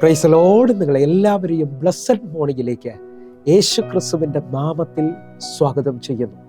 Praise the Lord. നിങ്ങളെ എല്ലാവരെയും blessed മോർണിംഗിലേക്ക് യേശു ക്രിസ്തുവിന്റെ നാമത്തിൽ സ്വാഗതം ചെയ്യുന്നു.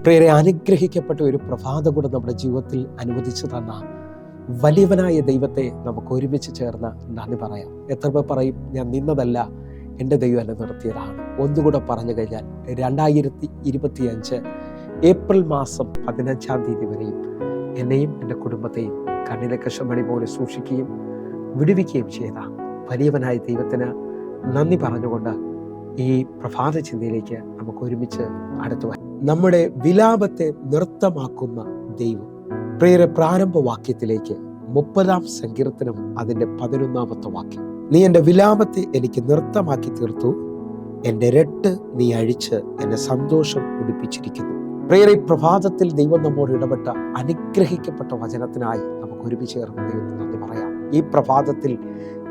പ്രിയരെ, അനുഗ്രഹിക്കപ്പെട്ട ഒരു പ്രഭാതം കൂടെ നമ്മുടെ ജീവിതത്തിൽ അനുവദിച്ചു തന്ന വലിയവനായ ദൈവത്തെ നമുക്ക് ഒരുമിച്ച് ചേർന്ന് നന്ദി പറയാം. എത്ര പേർ പറയും, ഞാൻ നിന്നതല്ല, എൻ്റെ ദൈവം എന്നെ നിർത്തിയതാണ്? ഒന്നുകൂടെ പറഞ്ഞു കഴിഞ്ഞാൽ 2025 ഏപ്രിൽ മാസം 15 തീയതി വരെയും എന്നെയും എൻ്റെ കുടുംബത്തെയും കണ്ണിലെ കശമണി പോലെ സൂക്ഷിക്കുകയും വിടുവിക്കുകയും ചെയ്ത വലിയവനായ ദൈവത്തിന് നന്ദി പറഞ്ഞുകൊണ്ട് ഈ പ്രഭാത ചിന്തയിലേക്ക് നമുക്ക് ഒരുമിച്ച് അടുത്തു വരാം. നമ്മുടെ വിലാപത്തെ നൃത്തമാക്കുന്ന ദൈവം. പ്രിയരെ, പ്രാരംഭ വാക്യത്തിലേക്ക് 30-ാം സങ്കീർത്തനം അതിൻ്റെ 11-ാമത്തെ വാക്യം. നീ എൻ്റെ വിലാപത്തെ എനിക്ക് നൃത്തമാക്കി തീർത്തു, എൻ്റെ രട്ട് നീ അഴിച്ച് എന്നെ സന്തോഷം ഉടിപ്പിച്ചിരിക്കുന്നു. പ്രിയരെ, പ്രഭാതത്തിൽ ദൈവം നമ്മോട് ഇടപെട്ട അനുഗ്രഹിക്കപ്പെട്ട വചനത്തിനായി നമുക്ക് ഒരുമിച്ച് ചേർന്ന് ദൈവത്തിന് നന്ദി പറയാം. ഈ പ്രഭാതത്തിൽ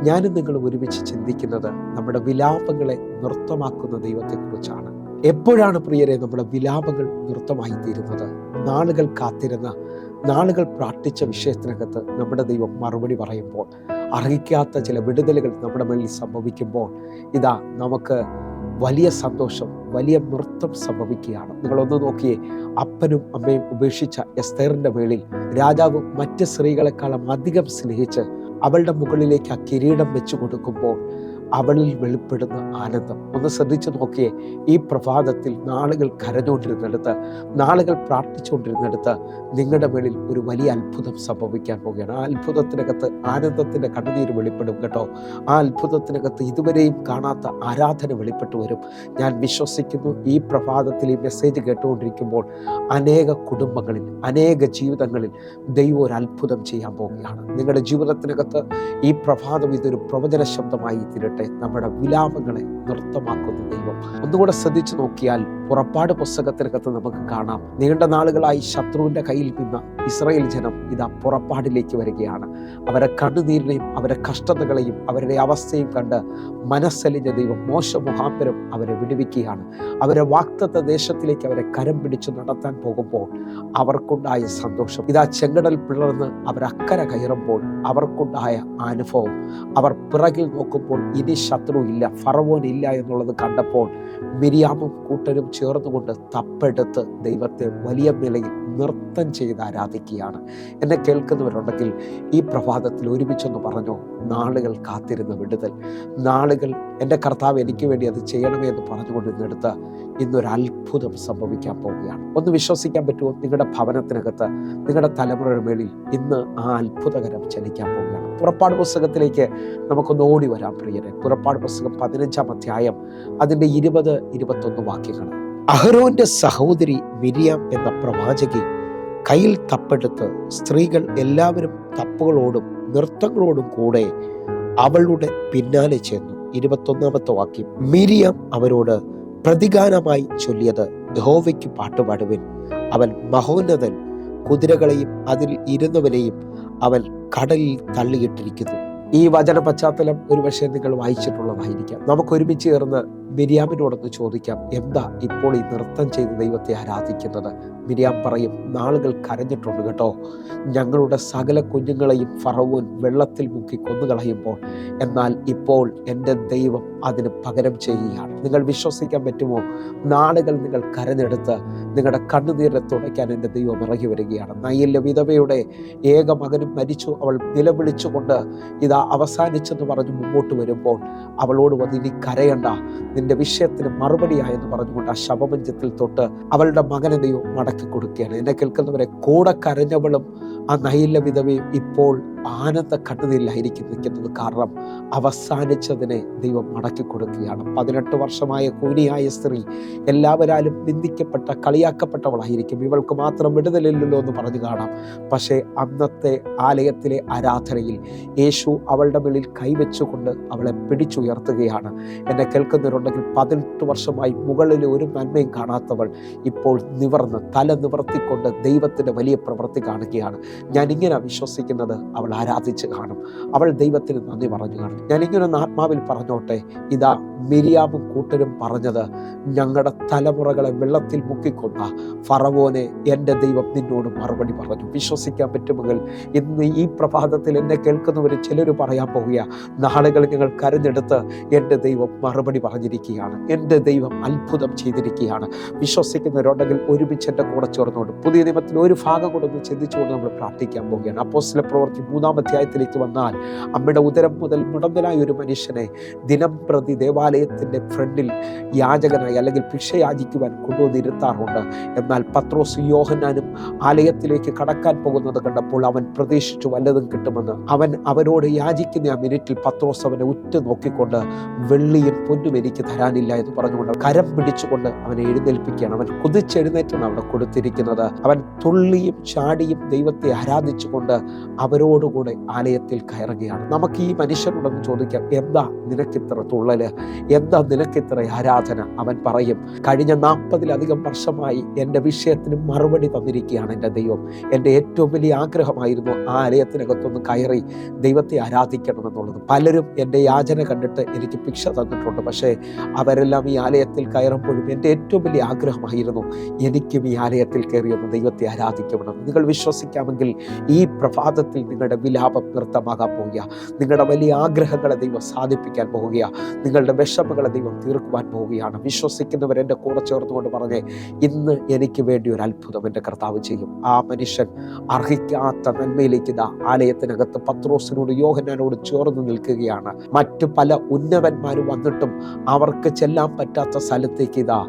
ഞാനും നിങ്ങളും ഒരുമിച്ച് ചിന്തിക്കുന്നത് നമ്മുടെ വിലാപങ്ങളെ നൃത്തമാക്കുന്ന ദൈവത്തെക്കുറിച്ചാണ്. എപ്പോഴാണ് പ്രിയരെ നമ്മുടെ വിലാപങ്ങൾ നൃത്തമായി തീരുന്നത്? നാളുകൾ കാത്തിരുന്ന, നാളുകൾ പ്രാർത്ഥിച്ച വിഷയത്തിനകത്ത് നമ്മുടെ ദൈവം മറുപടി പറയുമ്പോൾ, അർഹിക്കാത്ത ചില വിടുതലുകൾ നമ്മുടെ മേലിൽ സംഭവിക്കുമ്പോൾ ഇതാ നമുക്ക് വലിയ സന്തോഷം, വലിയ നൃത്തം സംഭവിക്കുകയാണ്. നിങ്ങളൊന്ന് നോക്കിയേ, അപ്പനും അമ്മയും ഉപേക്ഷിച്ച എസ്തേറിന്റെ മേളിൽ രാജാവ് മറ്റ് സ്ത്രീകളെക്കാളും അധികം സ്നേഹിച്ച് അവളുടെ മുകളിലേക്ക് ആ കിരീടം വെച്ചു കൊടുക്കുമ്പോൾ അവളിൽ വെളിപ്പെടുന്ന ആനന്ദം ഒന്ന് ശ്രദ്ധിച്ചു നോക്കിയേ. ഈ പ്രഭാതത്തിൽ നാളുകൾ കരഞ്ഞുകൊണ്ടിരുന്നിടത്ത്, നാളുകൾ പ്രാർത്ഥിച്ചുകൊണ്ടിരുന്നിടത്ത് നിങ്ങളുടെ മേളിൽ ഒരു വലിയ അത്ഭുതം സംഭവിക്കാൻ പോവുകയാണ്. ആ അത്ഭുതത്തിനകത്ത് ആനന്ദത്തിൻ്റെ കണ്ണുനീര് വെളിപ്പെടും കേട്ടോ. ആ അത്ഭുതത്തിനകത്ത് ഇതുവരെയും കാണാത്ത ആരാധന വെളിപ്പെട്ടു വരും. ഞാൻ വിശ്വസിക്കുന്നു, ഈ പ്രഭാതത്തിൽ ഈ മെസ്സേജ് കേട്ടുകൊണ്ടിരിക്കുമ്പോൾ അനേക കുടുംബങ്ങളിൽ, അനേക ജീവിതങ്ങളിൽ ദൈവം ഒരു അത്ഭുതം ചെയ്യാൻ പോവുകയാണ്. നിങ്ങളുടെ ജീവിതത്തിനകത്ത് ഈ പ്രഭാതം ഇതൊരു പ്രവചന ശബ്ദമായി തീരട്ടെ. നമ്മുടെ വിലാപങ്ങളെ നൃത്തമാക്കുന്ന ദൈവം. ഒന്നുകൂടെ ശ്രദ്ധിച്ചു നോക്കിയാൽ പുറപ്പാട് പുസ്തകത്തിനകത്ത് നമുക്ക് കാണാം, നീണ്ട നാളുകളായി ശത്രുവിന്റെ കയ്യിൽ നിന്ന ഇസ്രായേൽ ജനം ഇതാ പുറപ്പാടിലേക്ക് വരികയാണ്. അവരെ കണ്ണുനീരിനെയും അവരെ കഷ്ടതകളെയും അവരുടെ അവസ്ഥയും കണ്ട് മനസ്സലിഞ്ഞ ദൈവം മോശ മുഖാന്തരം അവരെ വിടുവിക്കുകയാണ്. അവരെ വാഗ്ദത്ത ദേശത്തിലേക്ക് അവരെ കരം പിടിച്ചു നടത്താൻ പോകുമ്പോൾ അവർക്കുണ്ടായ സന്തോഷം, ഇതാ ചെങ്കടൽ പിളർന്ന് അവരക്കര കയറുമ്പോൾ അവർക്കുണ്ടായ അനുഭവം, അവർ പിറകിൽ നോക്കുമ്പോൾ ഇനി ശത്രു ഇല്ല, ഫറവോൻ ഇല്ല എന്നുള്ളത് കണ്ടപ്പോൾ മിരിയാമും കൂട്ടരും ചേർന്നുകൊണ്ട് തപ്പെടുത്ത് ദൈവത്തെ വലിയ നിലയിൽ നൃത്തം ചെയ്ത് ആരാധിക്കുകയാണ്. എന്നെ കേൾക്കുന്നവരുണ്ടെങ്കിൽ ഈ പ്രഭാതത്തിൽ ഒരുമിച്ചൊന്ന് പറഞ്ഞോ, നാളുകൾ കാത്തിരുന്ന വിടുതൽ, നാളുകൾ എൻ്റെ കർത്താവ് എനിക്ക് വേണ്ടി അത് ചെയ്യണമേ എന്ന് പറഞ്ഞുകൊണ്ടിരുന്നെടുത്ത് ഇന്നൊരു അത്ഭുതം സംഭവിക്കാൻ പോവുകയാണ്. ഒന്ന് വിശ്വസിക്കാൻ പറ്റുമോ? നിങ്ങളുടെ ഭവനത്തിനകത്ത്, നിങ്ങളുടെ തലമുറയുടെ മേളിൽ ഇന്ന് ആ അത്ഭുതകരം ചലിക്കാൻ പോവുകയാണ്. പുറപ്പാട് പുസ്തകത്തിലേക്ക് നമുക്കൊന്ന് ഓടി വരാം പ്രിയരെ. പുറപ്പാട് പുസ്തകം 15-ാം അധ്യായം അതിൻ്റെ 20-21 വാക്യങ്ങൾ. അഹരോന്റെ സഹോദരി മിരിയാം എന്ന പ്രവാചകി കയ്യിൽ തപ്പെടുത്ത് സ്ത്രീകൾ എല്ലാവരും തപ്പുകളോടും നൃത്തങ്ങളോടും കൂടെ അവളുടെ പിന്നാലെ ചെന്നു. 21-ാമത്തെ വാക്യം. മിരിയാം അവരോട് പ്രതിഗാനമായി ചൊല്ലിയത്, യഹോവയ്ക്ക് പാട്ടുപാടുവിൻ, അവൻ മഹോന്നതൻ, കുതിരകളെയും അതിൽ ഇരുന്നവനെയും അവൻ കടലിൽ തള്ളിയിട്ടിരിക്കുന്നു. ഈ വചന പശ്ചാത്തലം ഒരുപക്ഷെ നിങ്ങൾ വായിച്ചിട്ടുള്ളതായിരിക്കാം. നമുക്ക് ഒരുമിച്ച് ചേർന്ന് മിര്യാമിനോടൊന്ന് ചോദിക്കാം, എന്താ ഇപ്പോൾ ഈ നൃത്തം ചെയ്ത് ദൈവത്തെ ആരാധിക്കുന്നത്? മിര്യാം പറയും, നാളുകൾ കരഞ്ഞിട്ടുണ്ട് കേട്ടോ. ഞങ്ങളുടെ സകല കുഞ്ഞുങ്ങളെയും ഫറവോൻ വെള്ളത്തിൽ മുക്കി കൊന്നുകളയുമ്പോൾ, എന്നാൽ ഇപ്പോൾ എൻ്റെ ദൈവം അതിന് പകരം ചെയ്യുകയാണ്. നിങ്ങൾ വിശ്വസിക്കാൻ പറ്റുമോ? നാളുകൾ നിങ്ങൾ കരഞ്ഞെടുത്ത് നിങ്ങളുടെ കണ്ണുനീരെ തുടയ്ക്കാൻ എൻ്റെ ദൈവം ഇറങ്ങി വരികയാണ്. നയലിലെ വിധവയുടെ ഏക മകനും മരിച്ചു, അവൾ നിലവിളിച്ചുകൊണ്ട് ഇതാ അവസാനിച്ചെന്ന് പറഞ്ഞ് മുമ്പോട്ട് വരുമ്പോൾ അവളോട് വന്ന് ഇനി കരയണ്ട, നിന്റെ വിഷയത്തിന് മറുപടിയായെന്ന് പറഞ്ഞുകൊണ്ട് ആ ശവമഞ്ചത്തിൽ തൊട്ട് അവളുടെ മകനെ ദൈവം മടക്കി കൊടുക്കുകയാണ്. എന്നെ കേൾക്കുന്നവരെ, കൂടെ കരഞ്ഞവളും ആ നയിലെ വിധവയും ഇപ്പോൾ ആനന്ദ കണ്ണുനീരിലായിരിക്കും നിൽക്കുന്നത്. കാരണം അവസാനിച്ചതിനെ ദൈവം മടക്കി കൊടുക്കുകയാണ്. 18 വർഷമായ കൂനിയായ സ്ത്രീ എല്ലാവരാലും നിന്ദിക്കപ്പെട്ട കളിയാക്കപ്പെട്ടവളായിരിക്കും. ഇവൾക്ക് മാത്രം വിടുതലില്ലല്ലോ എന്ന് പറഞ്ഞു കാണാം. പക്ഷേ അന്നത്തെ ആലയത്തിലെ ആരാധനയിൽ യേശു അവളുടെ മേളിൽ കൈവച്ചുകൊണ്ട് അവളെ പിടിച്ചുയർത്തുകയാണ്. എന്നെ കേൾക്കുന്നവരുണ്ടെങ്കിൽ 18 വർഷമായി മുകളിൽ ഒരു നന്മയും കാണാത്തവൾ ഇപ്പോൾ നിവർന്ന് തല നിവർത്തിക്കൊണ്ട് ദൈവത്തിൻ്റെ വലിയ പ്രവൃത്തി കാണുകയാണ്. ഞാനിങ്ങനെ വിശ്വസിക്കുന്നത്, അവൾ ആരാധിച്ച് കാണും, അവൾ ദൈവത്തിന് നന്ദി പറഞ്ഞു കാണും. ഞാനിങ്ങനെ ആത്മാവിൽ പറഞ്ഞോട്ടെ, ഇതാ മിര്യാമും കൂട്ടരും പറഞ്ഞത്, ഞങ്ങളുടെ തലമുറകളെ വെള്ളത്തിൽ മുക്കിക്കൊന്ന ഫറവോനെ എൻ്റെ ദൈവം നിന്നോട് മറുപടി പറഞ്ഞു. വിശ്വസിക്കാൻ പറ്റുമെങ്കിൽ ഇന്ന് ഈ പ്രഭാതത്തിൽ എന്നെ കേൾക്കുന്നവർ ചിലർ പറയാൻ പോവുക, നാളുകൾ ഞങ്ങൾ കരഞ്ഞെടുത്ത് എൻ്റെ ദൈവം മറുപടി പറഞ്ഞിരിക്കുകയാണ്, എൻ്റെ ദൈവം അത്ഭുതം ചെയ്തിരിക്കുകയാണ്. വിശ്വസിക്കുന്നവരുണ്ടെങ്കിൽ ഒരുമിച്ച് എൻ്റെ കൂടെ ചേർന്നുകൊണ്ട് പുതിയ നിയമത്തിൽ ഒരു ഭാഗം കൂടെ ഒന്ന് ചിന്തിച്ചുകൊണ്ട് നമ്മൾ പ്രാർത്ഥിക്കാൻ പോവുകയാണ്. അപ്പോസ്തല പ്രവൃത്തി 3-ാം അധ്യായത്തിലേക്ക് വന്നാൽ, അമ്മയുടെ ഉദരം മുതൽ മുടന്തനായ ഒരു മനുഷ്യനെ ദിനം പ്രതി ദേവാലയത്തിൻ്റെ ഫ്രണ്ടിൽ യാചകനായി അല്ലെങ്കിൽ ഭിക്ഷ യാചിക്കുവാൻ കൊണ്ടുവന്നിരുത്താറുണ്ട്. എന്നാൽ പത്രോസ് യോഹന്നാനും ആലയത്തിലേക്ക് കടക്കാൻ പോകുന്നത് കണ്ടപ്പോൾ അവൻ പ്രതീക്ഷിച്ചു വല്ലതും കിട്ടുമെന്ന്. അവൻ അവരോട് യാചിക്കുന്ന ആ മിനിറ്റിൽ പത്രോസ് അവനെ ഉറ്റു നോക്കിക്കൊണ്ട്, വെള്ളിയും പൊന്നും എനിക്ക് തരാനില്ല എന്ന് പറഞ്ഞുകൊണ്ട് കരം പിടിച്ചുകൊണ്ട് അവനെ എഴുന്നേൽപ്പിക്കുകയാണ്. അവൻ കുതിച്ചെഴുന്നേറ്റാണ് അവിടെ കൊടുത്തിരിക്കുന്നത്. അവൻ തുള്ളിയും ചാടിയും ദൈവത്തെ ആരാധിച്ചുകൊണ്ട് അവരോടുകൂടെ ആലയത്തിൽ കയറുകയാണ്. നമുക്ക് ഈ മനുഷ്യനോടൊന്ന് ചോദിക്കാം, എന്താ നിനക്കിത്ര തുള്ളല്, എന്താ നിനക്കിത്ര ആരാധന? അവൻ പറയും, കഴിഞ്ഞ 40-ലധികം വർഷമായി എൻ്റെ വിഷയത്തിന് മറുപടി തന്നിരിക്കുകയാണ് എൻ്റെ ദൈവം. എൻ്റെ ഏറ്റവും വലിയ ആഗ്രഹമായിരുന്നു ആ ആലയത്തിനകത്തൊന്ന് കയറി ദൈവത്തെ ആരാധിക്കണമെന്നുള്ളത്. പലരും എൻ്റെ യാചന കണ്ടിട്ട് എനിക്ക് ഭിക്ഷ തന്നിട്ടുണ്ട്. പക്ഷേ അവരെല്ലാം ഈ ആലയത്തിൽ കയറുമ്പോഴും എൻ്റെ ഏറ്റവും വലിയ ആഗ്രഹമായിരുന്നു എനിക്കും ഈ ആലയത്തിൽ കയറിയൊന്ന് ദൈവത്തെ ആരാധിക്കണമെന്ന്. നിങ്ങൾ വിശ്വസിക്കാമെങ്കിൽ ഈ പ്രഭാതത്തിൽ നിങ്ങളുടെ വിലാപം നൃത്തമാകാൻ പോവുക. നിങ്ങളുടെ വലിയ ആഗ്രഹങ്ങളെ ദൈവം സാധിപ്പിക്കാൻ പോവുക. നിങ്ങളുടെ വിഷമങ്ങളെ ദൈവം തീർക്കുവാൻ പോവുകയാണ്. വിശ്വസിക്കുന്നവർ എൻ്റെ കൂടെ ചേർന്നുകൊണ്ട് പറഞ്ഞേ, ഇന്ന് എനിക്ക് വേണ്ടി ഒരു അത്ഭുതം എൻ്റെ കർത്താവ് ചെയ്യും. ആ മനുഷ്യൻ അർഹിക്കാത്ത നന്മയിലേക്ക് ഇതാ ആലയത്തിനകത്ത് പത്രോസിനോട് യോഹന്നാനോട് ചേർന്ന് നിൽക്കുകയാണ്. മറ്റു പല ഉന്നതന്മാരും വന്നിട്ടും അവർക്ക് ചെല്ലാൻ പറ്റാത്ത സ്ഥലത്തേക്ക് ഇതാ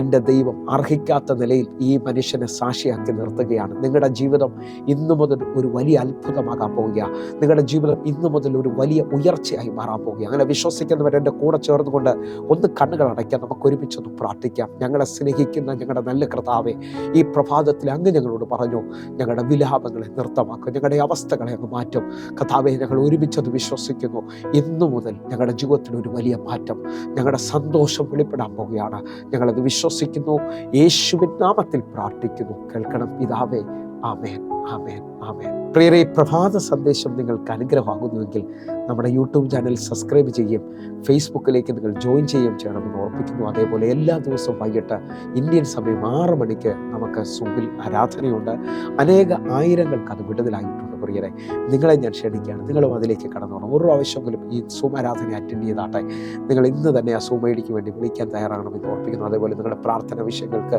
എൻ്റെ ദൈവം അർഹിക്കാത്ത നിലയിൽ ഈ മനുഷ്യനെ സാക്ഷിയാക്കി നിർത്തുകയാണ്. നിങ്ങളുടെ ജീവിതം ഇന്നു മുതൽ ഒരു വലിയ അത്ഭുതമാകാൻ പോവുക. നിങ്ങളുടെ ജീവിതം ഇന്നു മുതൽ ഒരു വലിയ ഉയർച്ചയായി മാറാൻ പോവുക. അങ്ങനെ വിശ്വസിക്കുന്നവർ എൻ്റെ കൂടെ ചേർന്നുകൊണ്ട് ഒന്ന് കണ്ണുകൾ അടയ്ക്കാം. നമുക്ക് ഒരുമിച്ചൊന്ന് പ്രാർത്ഥിക്കാം. ഞങ്ങളെ സ്നേഹിക്കുന്ന ഞങ്ങളുടെ നല്ല കർത്താവേ, ഈ പ്രഭാതത്തിൽ അങ്ങ് ഞങ്ങളോട് പറഞ്ഞു, ഞങ്ങളുടെ വിലാപങ്ങളെ നൃത്തമാക്കും, ഞങ്ങളുടെ അവസ്ഥകളെ അങ്ങ് മാറ്റും. കർത്താവേ, ഞങ്ങൾ ഒരുമിച്ചത് വിശ്വസിക്കുന്നു. ഇന്നു മുതൽ ഞങ്ങളുടെ ജീവിതത്തിൽ ഒരു വലിയ മാറ്റം, ഞങ്ങളുടെ സന്തോഷം വെളിപ്പെടാൻ പോവുകയാണ്. ഞങ്ങളത് വിശ്വസിക്കുന്നു. യേശുവിൻ നാമത്തിൽ പ്രാർത്ഥിക്കുന്നു. കേൾക്കണം പിതാവേ. ആമേൻ, ആമേൻ, ആമേൻ. പ്രിയരെ, പ്രഭാത സന്ദേശം നിങ്ങൾക്ക് അനുഗ്രഹമാകുന്നുവെങ്കിൽ നമ്മുടെ യൂട്യൂബ് ചാനൽ സബ്സ്ക്രൈബ് ചെയ്യുകയും ഫേസ്ബുക്കിലേക്ക് നിങ്ങൾ ജോയിൻ ചെയ്യുകയും ചെയ്യണമെന്ന് ഓർപ്പിക്കുന്നു. അതേപോലെ എല്ലാ ദിവസവും വൈകിട്ട് ഇന്ത്യൻ സമയം 6 മണിക്ക് നമുക്ക് സൂമിൽ ആരാധനയുണ്ട്. അനേക ആയിരങ്ങൾക്ക് അത് വിടുതലായിട്ടുണ്ട്. പ്രിയരെ, നിങ്ങളെ ഞാൻ ക്ഷണിക്കുകയാണ്, നിങ്ങളും അതിലേക്ക് കടന്നു പോകണം. ഒരു പ്രാവശ്യമെങ്കിലും ഈ സൂം ആരാധന അറ്റൻഡ് ചെയ്താട്ടെ. നിങ്ങൾ ഇന്ന് തന്നെ ആ സൂം ഐഡിക്ക് വേണ്ടി വിളിക്കാൻ തയ്യാറാകണമെന്ന് ഓർപ്പിക്കുന്നു. അതേപോലെ നിങ്ങളുടെ പ്രാർത്ഥന വിഷയങ്ങൾക്ക്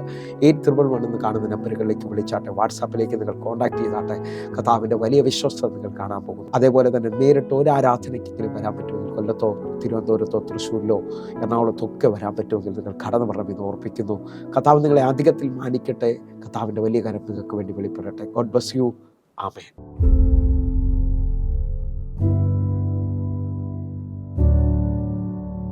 811 എന്ന് കാണുന്ന നമ്പറുകളിലേക്ക് വിളിച്ചാട്ടെ. വാട്സാപ്പിലേക്ക് നിങ്ങൾ കോൺടാക്ട് ചെയ്താട്ടെ. കർത്താവിൻ്റെ വലിയ വിശ്വസ്തത നിങ്ങൾ കാണാൻ പോകുന്നു. അതേപോലെ തന്നെ നേരിട്ട് ഒരു ആരാധനയ്ക്കെങ്കിലും വരാൻ പറ്റുമെങ്കിൽ കൊല്ലത്തോ തിരുവനന്തപുരത്തോ തൃശ്ശൂരിലോ എറണാകുളത്തോ ഒക്കെ വരാൻ പറ്റുമെങ്കിൽ നിങ്ങൾ കടന്നു വരണമെന്ന് ഓർപ്പിക്കുന്നു. കർത്താവ് നിങ്ങളെ അധികത്തിൽ മാനിക്കട്ടെ. കർത്താവിൻ്റെ വലിയ കാര്യം നിങ്ങൾക്ക് വേണ്ടി വെളിപ്പെടട്ടെ. God bless you. ആമേൻ.